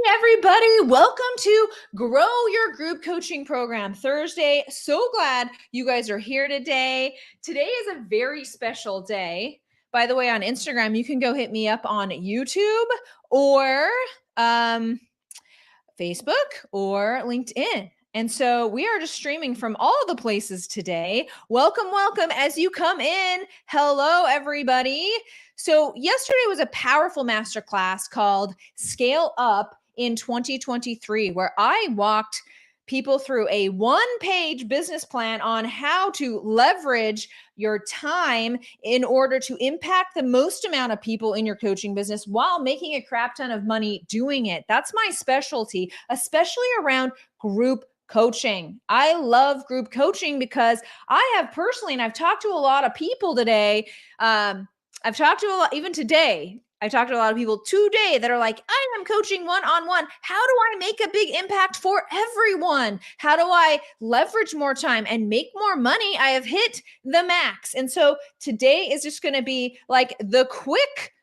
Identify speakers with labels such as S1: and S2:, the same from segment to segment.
S1: Everybody, welcome to Grow Your Group Coaching Program Thursday. So glad you guys are here today. Today is a very special day. By the way, on Instagram, you can go hit me up on YouTube or Facebook or LinkedIn. And so we are just streaming from all the places today. Welcome as you come in. Hello, everybody. So yesterday was a powerful masterclass called Scale Up in 2023, where I walked people through a one-page business plan on how to leverage your time in order to impact the most amount of people in your coaching business while making a crap ton of money doing it. That's my specialty, especially around group coaching. I love group coaching because I have personally, and I've talked to a lot of people today. I've talked to a lot, even today, I talked to a lot of people today that are like, I am coaching one-on-one. How do I make a big impact for everyone? How do I leverage more time and make more money? I have hit the max. And so today is just going to be like the quick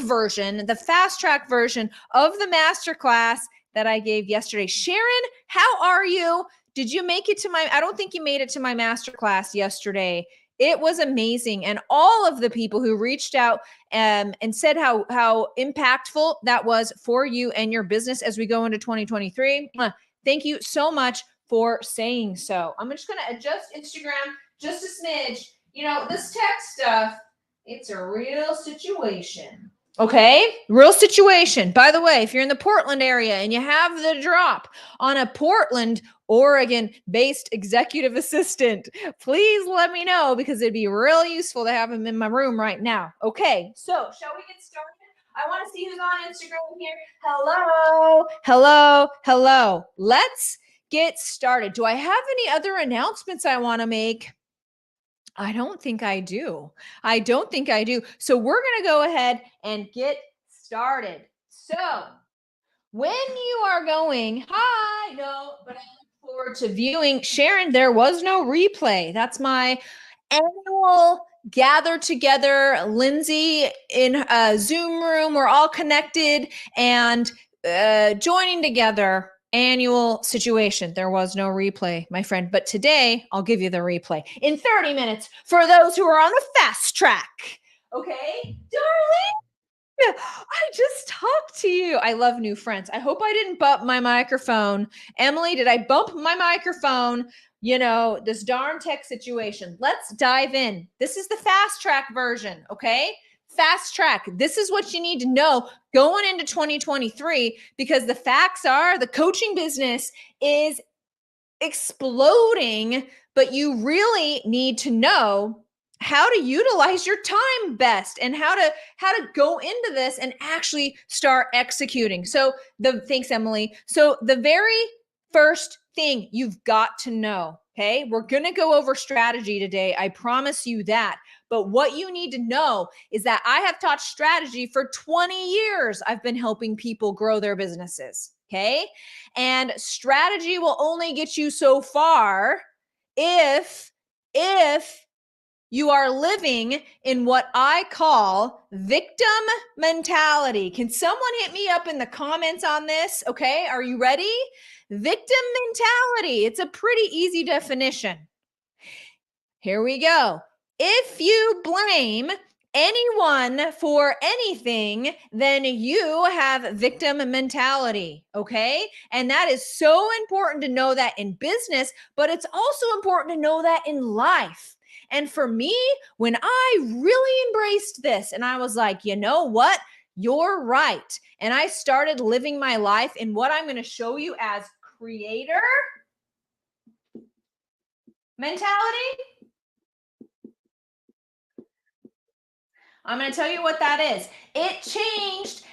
S1: version, the fast track version of the masterclass that I gave yesterday. Sharon, how are you? Did you make it to I don't think you made it to my masterclass yesterday. It was amazing. And all of the people who reached out and said how impactful that was for you and your business as we go into 2023. Thank you so much for saying so. I'm just going to adjust Instagram just a smidge. You know, this tech stuff, it's a real situation. Okay, real situation. By the way, if you're in the Portland area and you have the drop on a Portland, Oregon-based executive assistant, please let me know because it'd be real useful to have him in my room right now. Okay, so shall we get started? I want to see who's on Instagram here. Hello. Let's get started. Do I have any other announcements I want to make? I don't think I do. So we're going to go ahead and get started. So when you are going, but I look forward to viewing. Sharon, there was no replay. That's my annual gather together. Lindsay in a Zoom room. We're all connected and joining together. Annual situation. There was no replay, my friend. But today, I'll give you the replay in 30 minutes for those who are on the fast track. Okay, darling? I just talked to you. I love new friends. I hope I didn't bump my microphone. Emily, did I bump my microphone? You know, this darn tech situation. Let's dive in. This is the fast track version, okay? Fast track. This is what you need to know going into 2023 because the facts are the coaching business is exploding, but you really need to know how to utilize your time best and how to go into this and actually start executing. So thanks, Emily. So the very first thing you've got to know, okay? We're going to go over strategy today. I promise you that. But what you need to know is that I have taught strategy for 20 years. I've been helping people grow their businesses, okay? And strategy will only get you so far if you are living in what I call victim mentality. Can someone hit me up in the comments on this? Okay, are you ready? Victim mentality. It's a pretty easy definition. Here we go. If you blame anyone for anything, then you have victim mentality, okay? And that is so important to know that in business, but it's also important to know that in life. And for me, when I really embraced this and I was like, you know what? You're right. And I started living my life in what I'm going to show you as creator mentality. I'm going to tell you what that is. It changed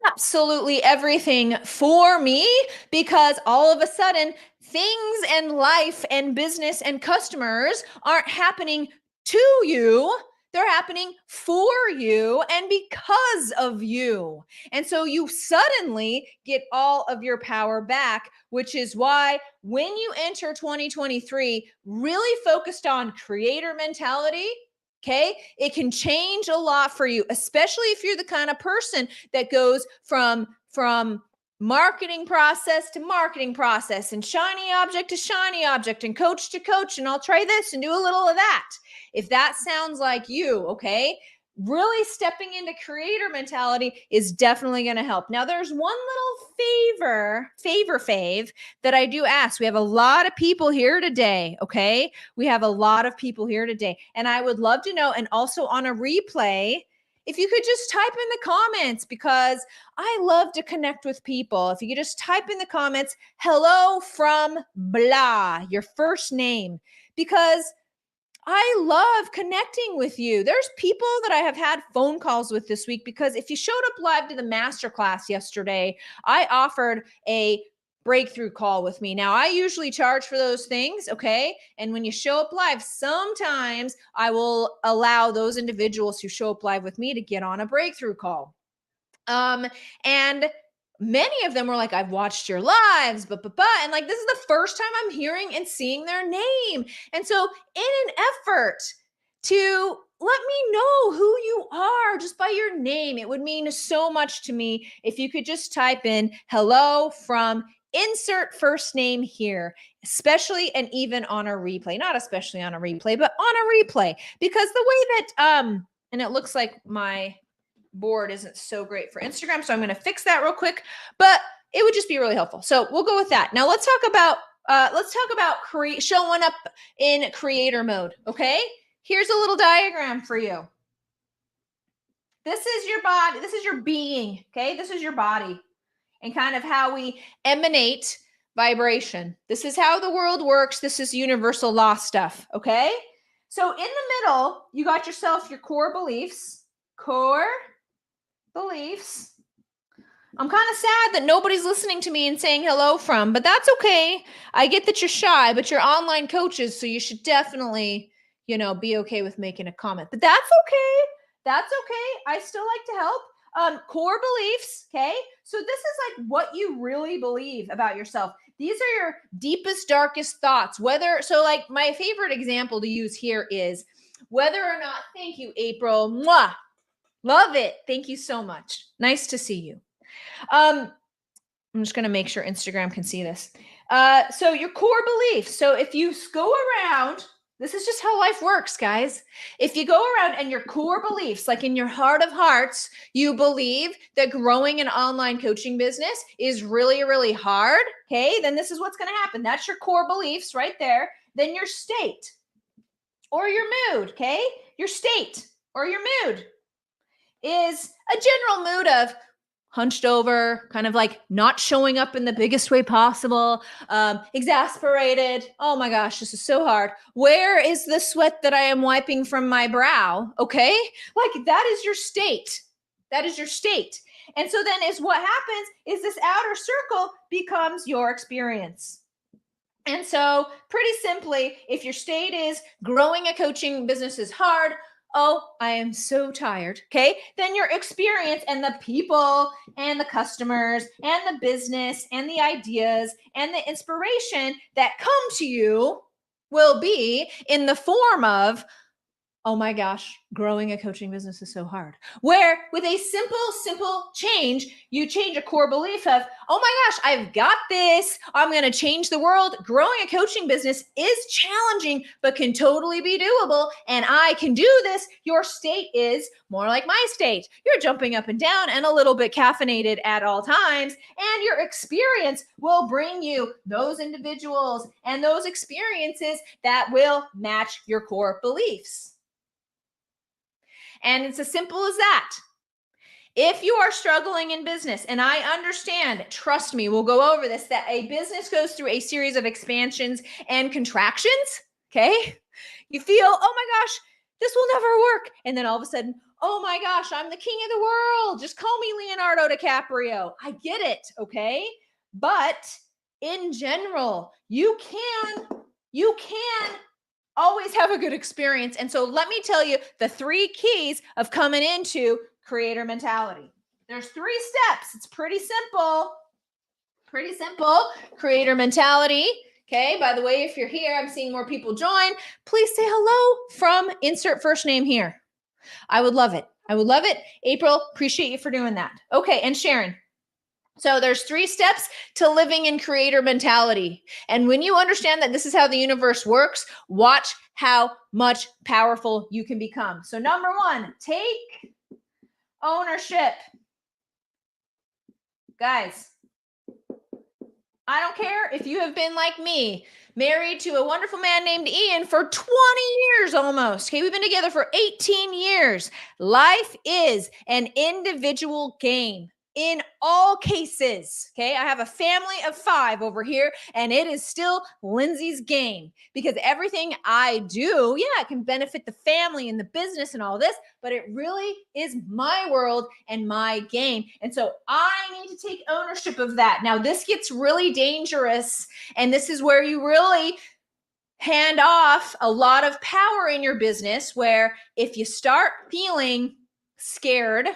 S1: absolutely everything for me because all of a sudden things and life and business and customers aren't happening to you. They're happening for you and because of you. And so you suddenly get all of your power back, which is why when you enter 2023, really focused on creator mentality, okay, it can change a lot for you, especially if you're the kind of person that goes from marketing process to marketing process, and shiny object to shiny object, and coach to coach, and I'll try this and do a little of that. If that sounds like you, okay, really stepping into creator mentality is definitely going to help. Now, there's one little fave that I do ask. We have a lot of people here today, okay? We have a lot of people here today, and I would love to know, and also on a replay, if you could just type in the comments, because I love to connect with people. If you could just type in the comments, hello from blah, your first name, because I love connecting with you. There's people that I have had phone calls with this week, because if you showed up live to the masterclass yesterday, I offered a breakthrough call with me. Now, I usually charge for those things, okay? And when you show up live, sometimes I will allow those individuals who show up live with me to get on a breakthrough call. And many of them were like, I've watched your lives, and like, this is the first time I'm hearing and seeing their name. And so in an effort to let me know who you are just by your name, it would mean so much to me if you could just type in hello from insert first name here, especially and even on a replay, not especially on a replay, but on a replay, because the way that, and it looks like my board isn't so great for Instagram, so I'm going to fix that real quick, but it would just be really helpful. So we'll go with that. Now let's talk about showing up in creator mode. Okay, here's a little diagram for you. This is your body. This is your being. Okay, this is your body, and kind of how we emanate vibration. This is how the world works. This is universal law stuff. Okay, so in the middle, you got yourself your core beliefs. I'm kind of sad that nobody's listening to me and saying hello from, but that's okay. I get that you're shy, but you're online coaches, so you should definitely, be okay with making a comment. But that's okay. That's okay. I still like to help. Core beliefs, okay? So this is like what you really believe about yourself. These are your deepest, darkest thoughts. Like my favorite example to use here is whether or not, thank you, April. Mwah. Love it. Thank you so much. Nice to see you. I'm just going to make sure Instagram can see this. So your core beliefs. So if you go around, this is just how life works, guys. If you go around and your core beliefs, like in your heart of hearts, you believe that growing an online coaching business is really, really hard, okay, then this is what's going to happen. That's your core beliefs right there. Then your state or your mood, okay? Your state or your mood is a general mood of hunched over, kind of like not showing up in the biggest way possible, exasperated. Oh my gosh, this is so hard. Where is the sweat that I am wiping from my brow? Okay, like that is your state. That is your state. And so then what happens is this outer circle becomes your experience. And so pretty simply, if your state is growing a coaching business is hard, oh, I am so tired. Okay. Then your experience and the people and the customers and the business and the ideas and the inspiration that come to you will be in the form of, oh my gosh, growing a coaching business is so hard. Where with a simple change, you change a core belief of, oh my gosh, I've got this. I'm going to change the world. Growing a coaching business is challenging, but can totally be doable. And I can do this. Your state is more like my state. You're jumping up and down and a little bit caffeinated at all times. And your experience will bring you those individuals and those experiences that will match your core beliefs. And it's as simple as that. If you are struggling in business, and I understand, trust me, we'll go over this, that a business goes through a series of expansions and contractions, okay? You feel, oh my gosh, this will never work. And then all of a sudden, oh my gosh, I'm the king of the world. Just call me Leonardo DiCaprio. I get it, okay? But in general, you can always have a good experience. And so let me tell you the 3 keys of coming into creator mentality. There's 3 steps. It's pretty simple. Pretty simple. Creator mentality. Okay. By the way, if you're here, I'm seeing more people join. Please say hello from insert first name here. I would love it. I would love it. April, appreciate you for doing that. Okay. And Sharon. So there's 3 steps to living in creator mentality. And when you understand that this is how the universe works, watch how much powerful you can become. So number 1, take ownership. Guys, I don't care if you have been like me, married to a wonderful man named Ian for 20 years almost. Okay, we've been together for 18 years. Life is an individual game in all cases. Okay, I have a family of 5 over here, and it is still Lindsay's game because everything I do, yeah, it can benefit the family and the business and all this, but it really is my world and my game. And so I need to take ownership of that. Now, this gets really dangerous, and this is where you really hand off a lot of power in your business, where if you start feeling scared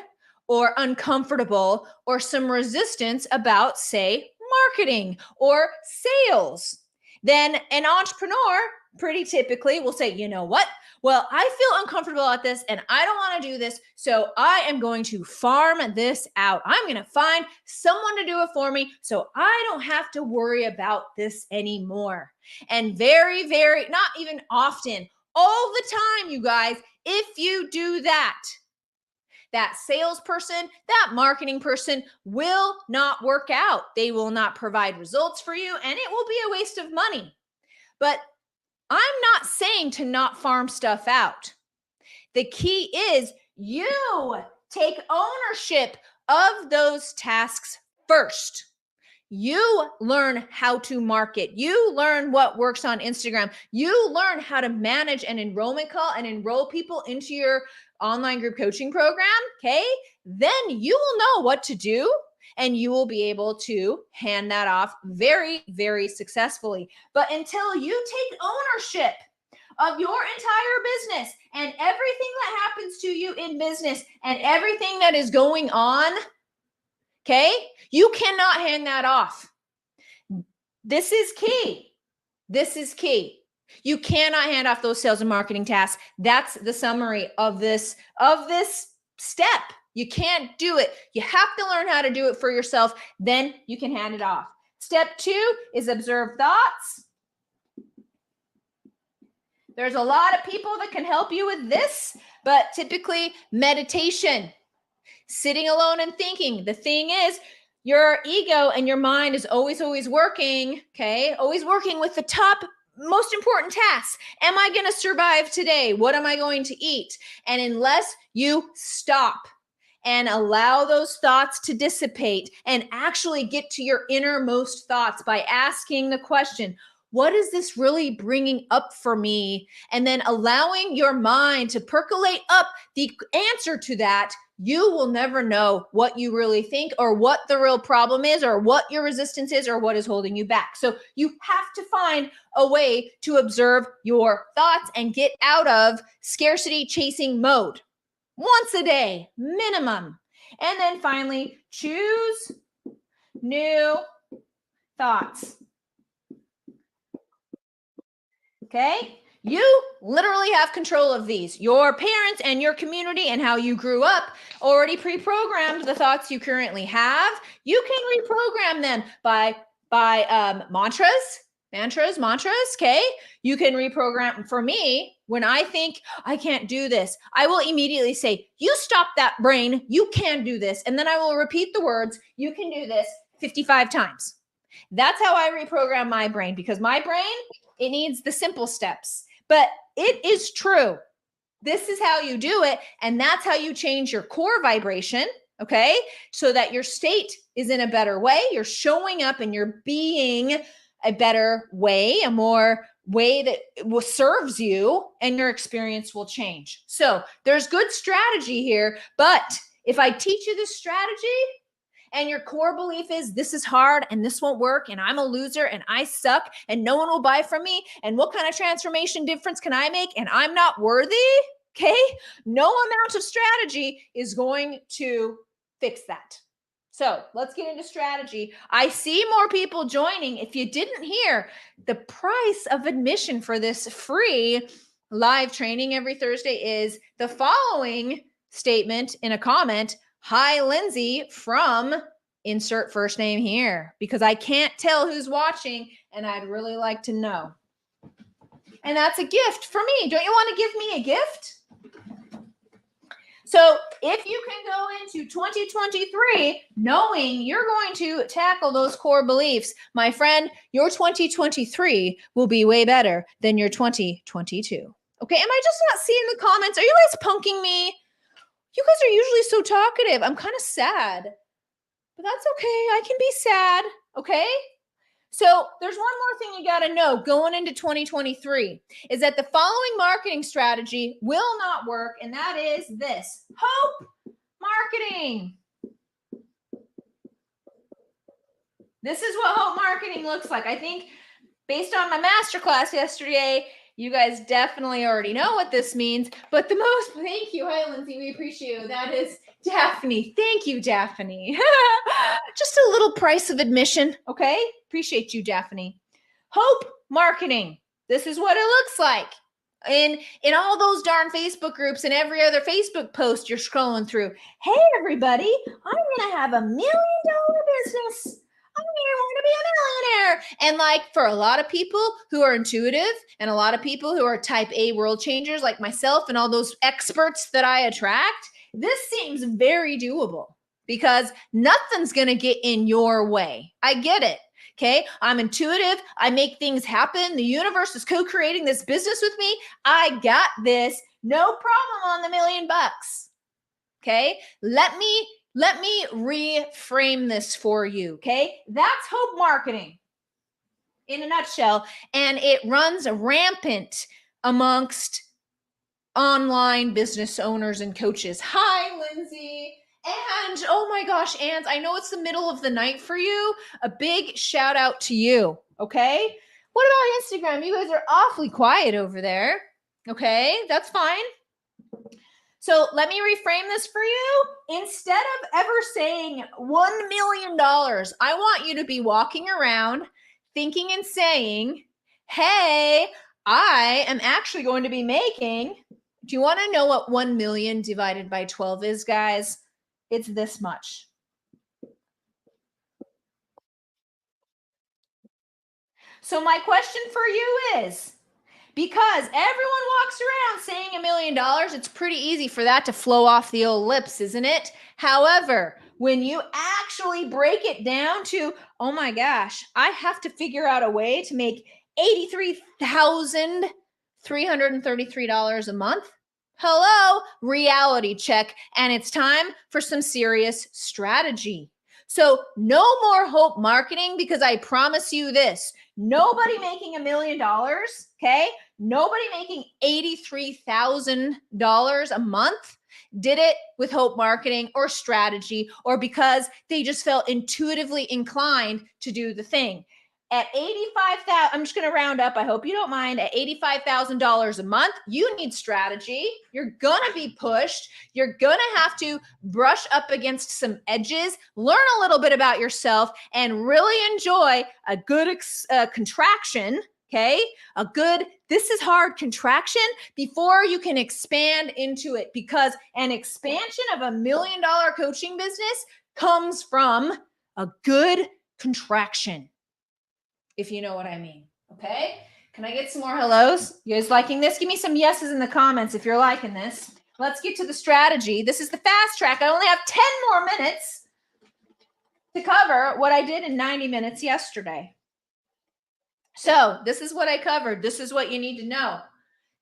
S1: or uncomfortable or some resistance about, say, marketing or sales, then an entrepreneur pretty typically will say, you know what? Well, I feel uncomfortable at this and I don't want to do this. So I am going to farm this out. I'm going to find someone to do it for me so I don't have to worry about this anymore. And very, very, not even often, all the time, you guys, if you do that, that salesperson, that marketing person will not work out. They will not provide results for you, and it will be a waste of money. But I'm not saying to not farm stuff out. The key is you take ownership of those tasks first. You learn how to market. You learn what works on Instagram. You learn how to manage an enrollment call and enroll people into your online group coaching program. Okay. Then you will know what to do and you will be able to hand that off very, very successfully. But until you take ownership of your entire business and everything that happens to you in business and everything that is going on, okay, you cannot hand that off. This is key. This is key. You cannot hand off those sales and marketing tasks. That's the summary of this step. You can't do it. You have to learn how to do it for yourself. Then you can hand it off. Step 2 is observe thoughts. There's a lot of people that can help you with this, but typically meditation, sitting alone and thinking. The thing is, your ego and your mind is always working, okay? Always working with the top most important tasks. Am I going to survive today? What am I going to eat? And unless you stop and allow those thoughts to dissipate and actually get to your innermost thoughts by asking the question, what is this really bringing up for me? And then allowing your mind to percolate up the answer to that, you will never know what you really think or what the real problem is or what your resistance is or what is holding you back. So you have to find a way to observe your thoughts and get out of scarcity chasing mode once a day, minimum. And then finally, choose new thoughts. Okay? You literally have control of these. Your parents and your community and how you grew up already pre-programmed the thoughts you currently have. You can reprogram them by mantras, okay? You can reprogram. For me, when I think I can't do this, I will immediately say, you stop that brain, you can do this. And then I will repeat the words, you can do this 55 times. That's how I reprogram my brain, because my brain, it needs the simple steps. But it is true. This is how you do it. And that's how you change your core vibration, okay? So that your state is in a better way. You're showing up and you're being a better way, a more way that serves you, and your experience will change. So there's good strategy here. But if I teach you this strategy, and your core belief is this is hard and this won't work and I'm a loser and I suck and no one will buy from me and what kind of transformation difference can I make and I'm not worthy, okay? No amount of strategy is going to fix that. So let's get into strategy. I see more people joining. If you didn't hear, the price of admission for this free live training every Thursday is the following statement in a comment. Hi, Lindsay from insert first name here because I can't tell who's watching and I'd really like to know. And that's a gift for me. Don't you want to give me a gift? So if you can go into 2023 knowing you're going to tackle those core beliefs, my friend, your 2023 will be way better than your 2022. Okay, am I just not seeing the comments? Are you guys punking me? You guys are usually so talkative. I'm kind of sad, but that's okay. I can be sad, okay? So there's one more thing you got to know going into 2023 is that the following marketing strategy will not work, and that is this: hope marketing. This is what hope marketing looks like. I think based on my masterclass yesterday, you guys definitely already know what this means, but the most, thank you. Hi, Lindsay, we appreciate you. That is Daphne. Thank you, Daphne. Just a little price of admission, okay? Appreciate you, Daphne. Hope marketing. This is what it looks like. In all those darn Facebook groups and every other Facebook post you're scrolling through. Hey, everybody, I'm going to have $1 million business. I want to be a millionaire. And like for a lot of people who are intuitive and a lot of people who are type A world changers like myself and all those experts that I attract, this seems very doable because nothing's going to get in your way. I get it. Okay. I'm intuitive. I make things happen. The universe is co-creating this business with me. I got this. No problem on the $1 million. Okay. Let me reframe this for you, okay? That's hope marketing in a nutshell, and it runs rampant amongst online business owners and coaches. Hi, Lindsay. And oh my gosh, Anne, I know it's the middle of the night for you. A big shout out to you, okay? What about Instagram? You guys are awfully quiet over there. Okay, that's fine. So let me reframe this for you. Instead of ever saying $1 million, I want you to be walking around thinking and saying, hey, I am actually going to be making, do you want to know what 1 million divided by 12 is, guys? It's this much. So my question for you is, because everyone walks around saying $1 million, it's pretty easy for that to flow off the old lips, isn't it? However, when you actually break it down to, oh my gosh, I have to figure out a way to make $83,333 a month. Hello, reality check. And it's time for some serious strategy. So no more hope marketing, because I promise you this, nobody making $1 million, okay? Nobody making $83,000 a month did it with hope marketing or strategy or because they just felt intuitively inclined to do the thing. At $85,000, I'm just going to round up, I hope you don't mind, at $85,000 a month, you need strategy. You're going to be pushed. You're going to have to brush up against some edges, learn a little bit about yourself, and really enjoy a good contraction, okay? A good, this is hard contraction before you can expand into it, because an expansion of $1 million coaching business comes from a good contraction, if you know what I mean, okay? Can I get some more hellos? You guys liking this? Give me some yeses in the comments if you're liking this. Let's get to the strategy. This is the fast track. I only have 10 more minutes to cover what I did in 90 minutes yesterday. So this is what I covered. This is what you need to know.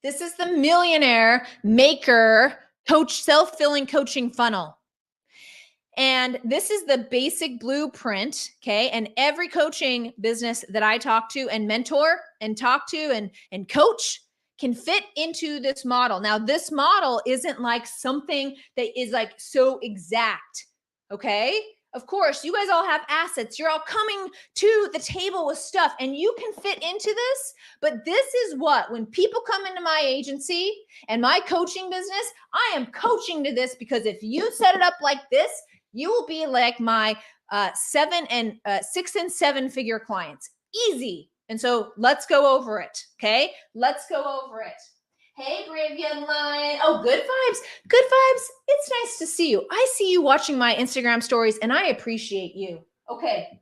S1: This is the millionaire maker coach self-filling coaching funnel. And this is the basic blueprint, okay? And every coaching business that I talk to and mentor and talk to and coach can fit into this model. Now, this model isn't like something that is like so exact, okay? Of course, you guys all have assets. You're all coming to the table with stuff and you can fit into this. But this is what, when people come into my agency and my coaching business, I am coaching to this, because if you set it up like this, you will be like my 6 and 7 figure clients. Easy. And so let's go over it. Okay. Let's go over it. Hey, brave young lion. Oh, good vibes. Good vibes. It's nice to see you. I see you watching my Instagram stories and I appreciate you. Okay.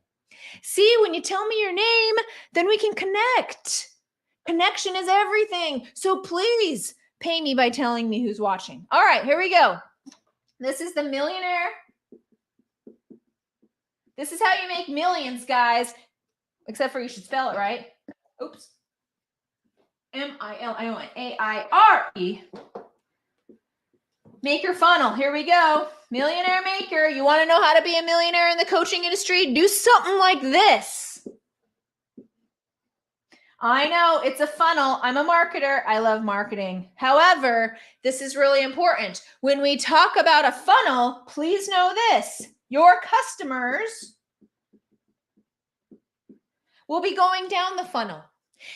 S1: See, when you tell me your name, then we can connect. Connection is everything. So please pay me by telling me who's watching. All right, here we go. This is the millionaire. This is how you make millions, guys. Except for you should spell it right. Oops. Millionaire. Maker funnel. Here we go. Millionaire maker. You want to know how to be a millionaire in the coaching industry? Do something like this. I know it's a funnel. I'm a marketer. I love marketing. However, this is really important. When we talk about a funnel, please know this. Your customers will be going down the funnel.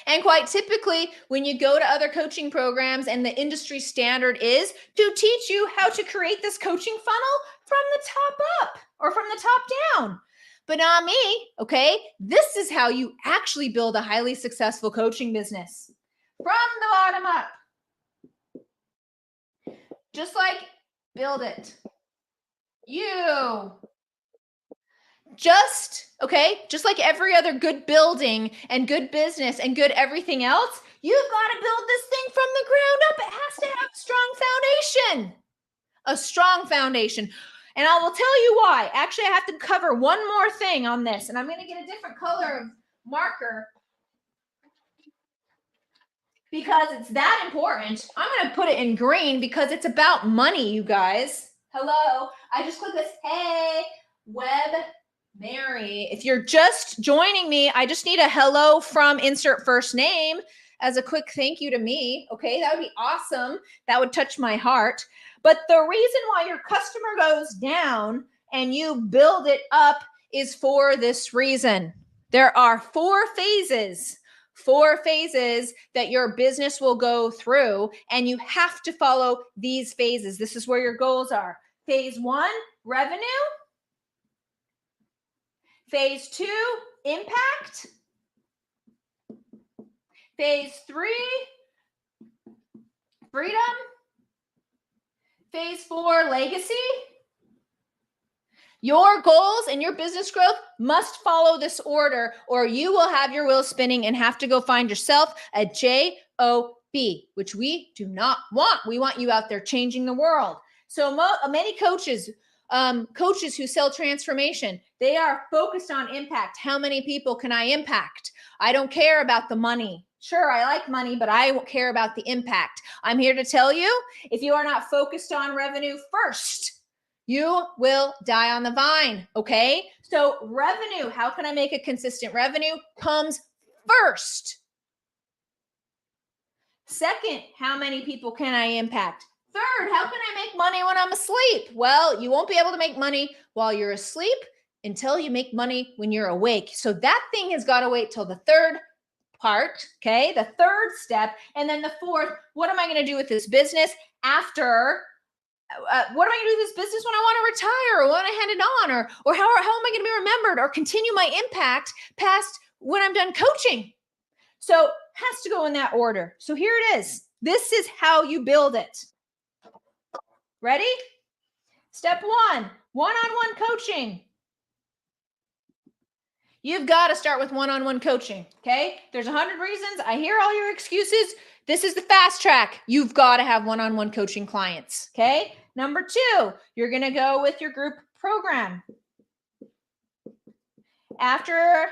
S1: And quite typically, when you go to other coaching programs and the industry standard is to teach you how to create this coaching funnel from the top up or from the top down. But not me, okay? This is how you actually build a highly successful coaching business. From the bottom up. Just like build it. Just like every other good building and good business and good everything else, you've got to build this thing from the ground up. It has to have a strong foundation. And I will tell you why. Actually, I have to cover one more thing on this, and I'm going to get a different color of marker because it's that important. I'm going to put it in green because it's about money, you guys. Hello. I just click this. Hey, web Mary. If you're just joining me, I just need a hello from insert first name as a quick thank you to me. Okay, that would be awesome. That would touch my heart. But the reason why your customer goes down and you build it up is for this reason. There are four phases that your business will go through, and you have to follow these phases. This is where your goals are. Phase 1, revenue. Phase 2, impact. Phase 3, freedom. Phase 4, legacy. Your goals and your business growth must follow this order, or you will have your wheels spinning and have to go find yourself a job, which we do not want. We want you out there changing the world. So many coaches who sell transformation, they are focused on impact. How many people can I impact? I don't care about the money. Sure, I like money, but I won't care about the impact. I'm here to tell you, if you are not focused on revenue first, you will die on the vine, okay? So revenue, how can I make a consistent revenue? Comes first. Second, how many people can I impact? Third, how can I make money when I'm asleep? Well, you won't be able to make money while you're asleep until you make money when you're awake. So that thing has got to wait till the third part, okay? The third step. And then the fourth, what am I going to do with this business after? What am I going to do with this business when I want to retire or when I hand it on? Or how am I going to be remembered or continue my impact past when I'm done coaching? So has to go in that order. So here it is. This is how you build it. Ready? Step 1, one-on-one coaching. You've got to start with one-on-one coaching, okay? There's 100 reasons. I hear all your excuses. This is the fast track. You've got to have one-on-one coaching clients, okay? Number 2, you're going to go with your group program. After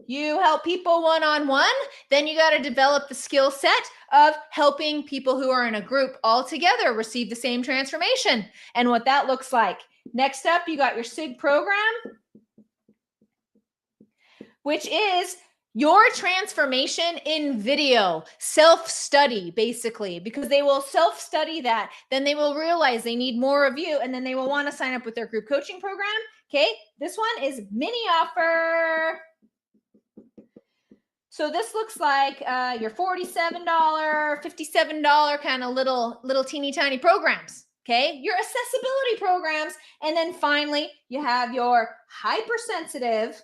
S1: you help people one-on-one, then you got to develop the skill set of helping people who are in a group all together receive the same transformation and what that looks like. Next up, you got your SIG program, which is your transformation in video, self-study, basically, because they will self-study that. Then they will realize they need more of you, and then they will want to sign up with their group coaching program. Okay, this one is mini offer. So this looks like your $47, $57 kind of little teeny tiny programs. Okay, your accessibility programs. And then finally, you have your hypersensitive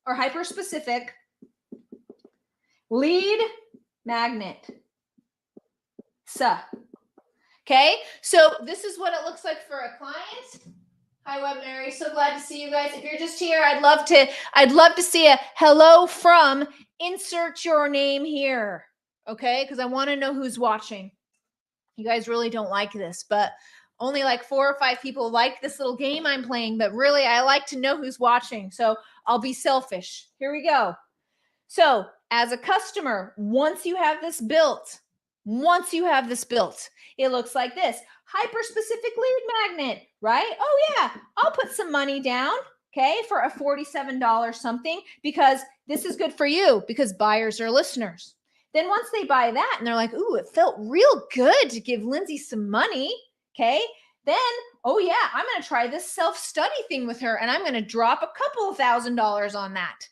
S1: or hyper-specific lead magnet. Okay, so this is what it looks like for a client. Hi, Web Mary. So glad to see you guys. If you're just here, I'd love to see a hello from, insert your name here. Okay, because I want to know who's watching. You guys really don't like this, but only like 4 or 5 people like this little game I'm playing, but really I like to know who's watching. So I'll be selfish. Here we go. So as a customer, once you have this built, it looks like this. Hyper-specific lead magnet, right? Oh yeah, I'll put some money down, okay, for a $47 something, because this is good for you, because buyers are listeners. Then once they buy that and they're like, ooh, it felt real good to give Lindsay some money, okay, then, oh yeah, I'm going to try this self-study thing with her, and I'm going to drop a couple of $1,000s on that.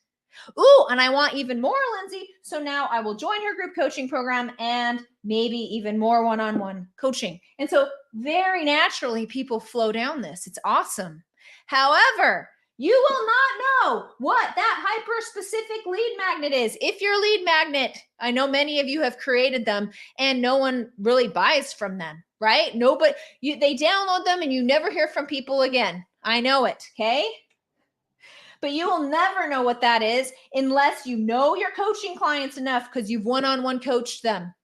S1: Ooh, and I want even more, Lindsay. So now I will join her group coaching program and maybe even more one-on-one coaching. And so very naturally, people flow down this. It's awesome. However, you will not know what that hyper-specific lead magnet is. If your lead magnet, I know many of you have created them and no one really buys from them, right? Nobody, they download them and you never hear from people again. I know it, okay? But you will never know what that is unless you know your coaching clients enough, because you've one-on-one coached them.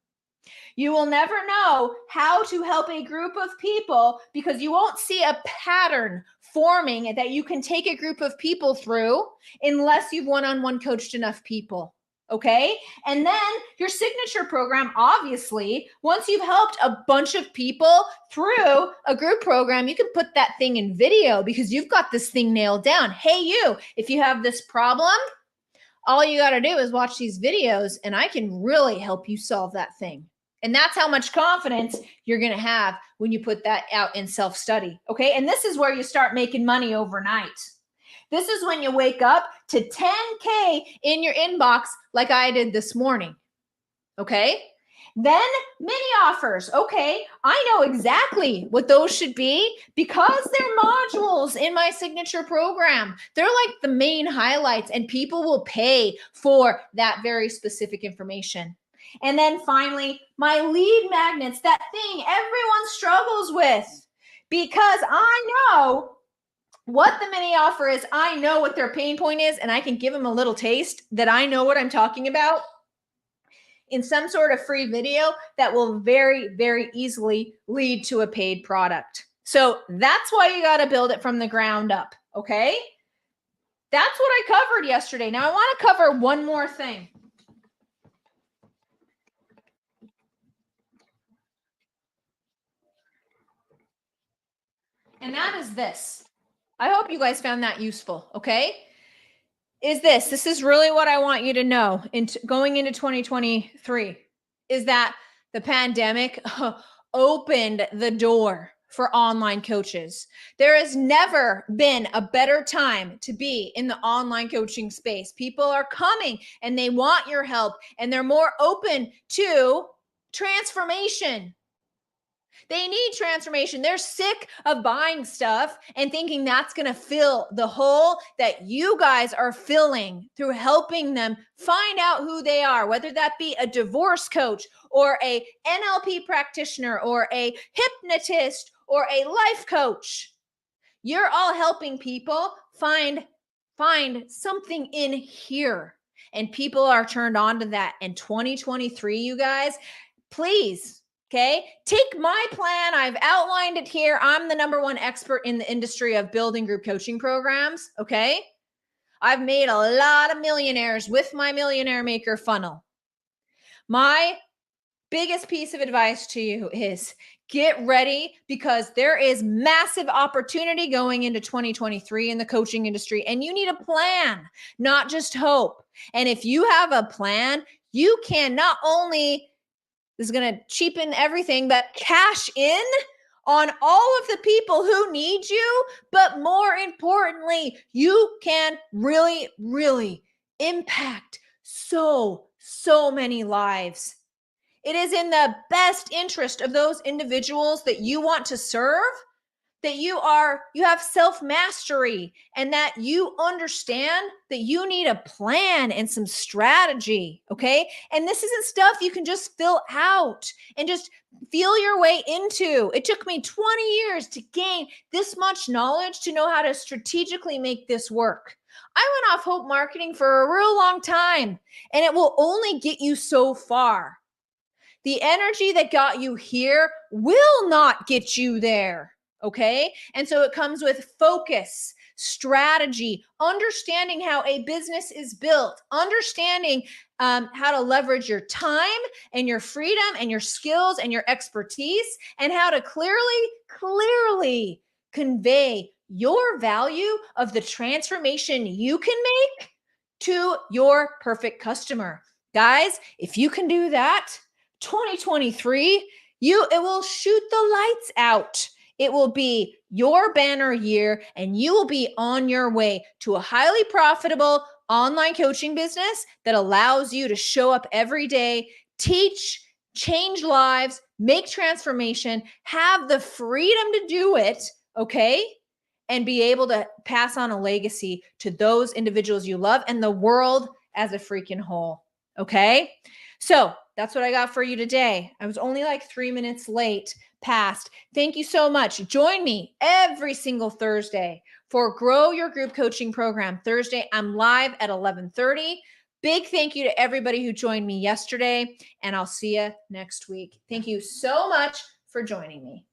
S1: You will never know how to help a group of people because you won't see a pattern forming that you can take a group of people through unless you've one-on-one coached enough people. Okay. And then your signature program, obviously, once you've helped a bunch of people through a group program, you can put that thing in video because you've got this thing nailed down. Hey, you, if you have this problem, all you got to do is watch these videos and I can really help you solve that thing. And that's how much confidence you're going to have when you put that out in self-study. Okay. And this is where you start making money overnight. This is when you wake up to 10K in your inbox like I did this morning. Okay. Then mini offers. Okay. I know exactly what those should be because they're modules in my signature program. They're like the main highlights and people will pay for that very specific information. And then finally, my lead magnets, that thing everyone struggles with, because I know what the mini offer is. I know what their pain point is, and I can give them a little taste that I know what I'm talking about in some sort of free video that will very, very easily lead to a paid product. So that's why you got to build it from the ground up. Okay. That's what I covered yesterday. Now I want to cover one more thing. And that is this. I hope you guys found that useful. Okay. This is really what I want you to know going into 2023 is that the pandemic opened the door for online coaches. There has never been a better time to be in the online coaching space. People are coming and they want your help and they're more open to transformation. They need transformation. They're sick of buying stuff and thinking that's going to fill the hole that you guys are filling through helping them find out who they are, whether that be a divorce coach or a NLP practitioner or a hypnotist or a life coach. You're all helping people find something in here. And people are turned on to that. In 2023, you guys, please, okay, take my plan. I've outlined it here. I'm the #1 expert in the industry of building group coaching programs. Okay. I've made a lot of millionaires with my Millionaire Maker funnel. My biggest piece of advice to you is get ready because there is massive opportunity going into 2023 in the coaching industry, and you need a plan, not just hope. And if you have a plan, you can not only, this is going to cheapen everything, but cash in on all of the people who need you. But more importantly, you can really, really impact so many lives. It is in the best interest of those individuals that you want to serve that you have self-mastery, and that you understand that you need a plan and some strategy, okay? And this isn't stuff you can just fill out and just feel your way into. It took me 20 years to gain this much knowledge to know how to strategically make this work. I went off hope marketing for a real long time, and it will only get you so far. The energy that got you here will not get you there. Okay. And so it comes with focus, strategy, understanding how a business is built, understanding how to leverage your time and your freedom and your skills and your expertise, and how to clearly convey your value of the transformation you can make to your perfect customer. Guys, if you can do that, 2023, it will shoot the lights out. It will be your banner year, and you will be on your way to a highly profitable online coaching business that allows you to show up every day, teach, change lives, make transformation, have the freedom to do it, okay? And be able to pass on a legacy to those individuals you love and the world as a freaking whole, okay? So that's what I got for you today. I was only like 3 minutes late past. Thank you so much. Join me every single Thursday for Grow Your Group Coaching Program. Thursday, I'm live at 11:30. Big thank you to everybody who joined me yesterday, and I'll see you next week. Thank you so much for joining me.